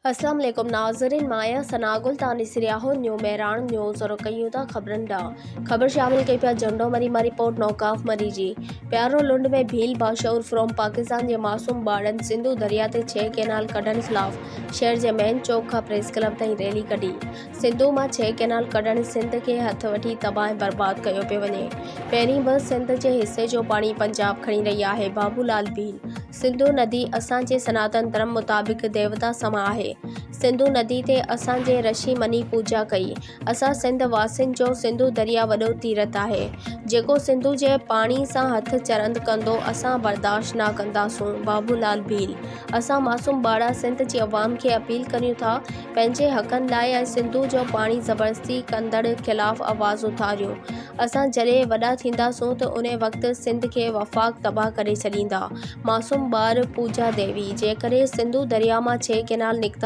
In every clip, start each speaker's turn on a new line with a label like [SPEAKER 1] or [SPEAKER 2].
[SPEAKER 1] अस्सलाम वालेकुम नाज़रीन, माया सनागुल तानी सिरियाहो न्यू मेरान न्यूज़ और कयूं था खबरन डा खबर शामिल कई पिया झंडो मरी मां रिपोर्ट नौकाफ मरी जी प्यारो लुंड में भील बाशऊर फ्रॉम पाकिस्तान जे मासूम बाड़न सिंधु दरिया ते 6 कैनाल कढण खिलाफ शहर जे मेन चौक का प्रेस क्लब ताईं रैली कढी। सिंधु मां 6 कैनाल कढण सिंध के हथ वठी तबाह बर्बाद कयो पियो वञे। पहिरीं बि सिंध जे हिस्से जो पानी पंजाब खणी रही आहे। बाबूलाल भील सिंधु नदी असांजे सनातन धर्म मुताबिक देवता समा आहे। सिंधु नदी ते असांजे ऋषि मनी पूजा कई। असां सिंध वासिन जो सिंधु दरिया वॾो तीरथ आहे जेको सिंधु जे पाणी सां हथ चरंद कंदो असां बर्दाश्त न कंदासूं। बाबूलाल भील असां मासूम बाड़ा सिंध जी अवाम खे अपील करियूं था पंहिंजे हक़नि लाइ ऐं सिंधु जो पाणी ज़बरदस्ती कंदड़ खिलाफ़ आवाज़ उथारियो। असां जॾहिं वॾा थींदासूं त उन वक़्तु सिंध खे वफ़ाक़ तबाह करे छॾींदा। मासूम ॿार पूजा देवी जेकॾहिं सिंधु दरिया मां 6 कैनाल निकिता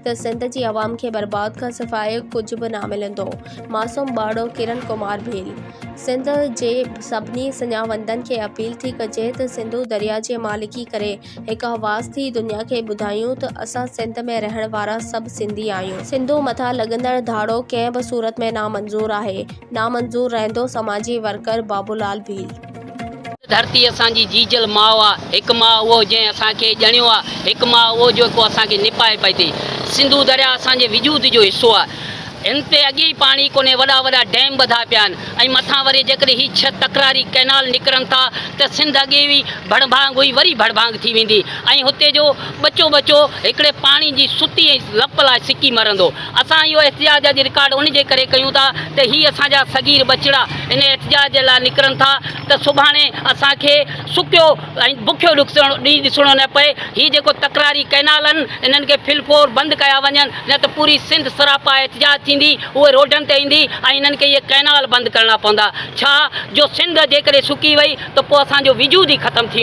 [SPEAKER 1] त सिंध जी अवाम खे बर्बाद खां सवाइ कुझु बि न मिलंदो। मासूम ॿाड़ो किरण कुमार भील सिंध जे सभिनी सञावंदनि खे अपील थी कजे त सिंधु दरिया जे मालिकी करे हिकु आवाज़ थी दुनिया खे ॿुधायूं त असां सिंध में रहण वारा सभु सिंधी आहियूं। सिंधु मथां लॻंदड़ धाड़ो कंहिं बि सूरत में नामंज़ूर आहे। नामंज़ूर रहंदो समाजी वर्कर बाबूलाल भील।
[SPEAKER 2] धरती असांजी जीजल माउ आहे, हिकु माउ उहो जंहिं असांखे ॼणियो आहे, हिकु माउ उहो जेको असांखे निपाए पई थी। सिंधु दरिया असांजे वजूद जो हिसो आहे। इन ते अॻे ई पाणी कोन्हे, वॾा वॾा डैम ॿधा पिया आहिनि ऐं मथां वरी जेकॾहिं हीअ 6 तकरारी कैनाल निकिरनि था त सिंध अॻे बि भड़भांग हुई वरी भड़भांग थी वेंदी ऐं हुते जो बचो बचो हिकिड़े पाणी जी सुती ऐं लप लाइ सिकी मरंदो। असां इहो एहतिजाज अॼु रिकॉर्ड उन जे करे कयूं था त हीअ असांजा सगीर बचड़ा इन एहतिजाज लाइ निकिरनि था त सुभाणे असांखे सुकियो ऐं बुखियो ॾींहुं ॾिसणो न पए। हीअ जेको तकरारी कैनाल आहिनि इन्हनि खे फिलफोर बंदि कया वञनि न त पूरी सिंध सरापा एहतिजाज थींदी, उहे रोडनि ते ईंदी ऐं इन्हनि खे इहे कैनाल बंदि करणा पवंदा। छा जो सिंध जेकॾहिं सुकी वई त पोइ असांजो वजूद ई ख़तमु थी वेंदो।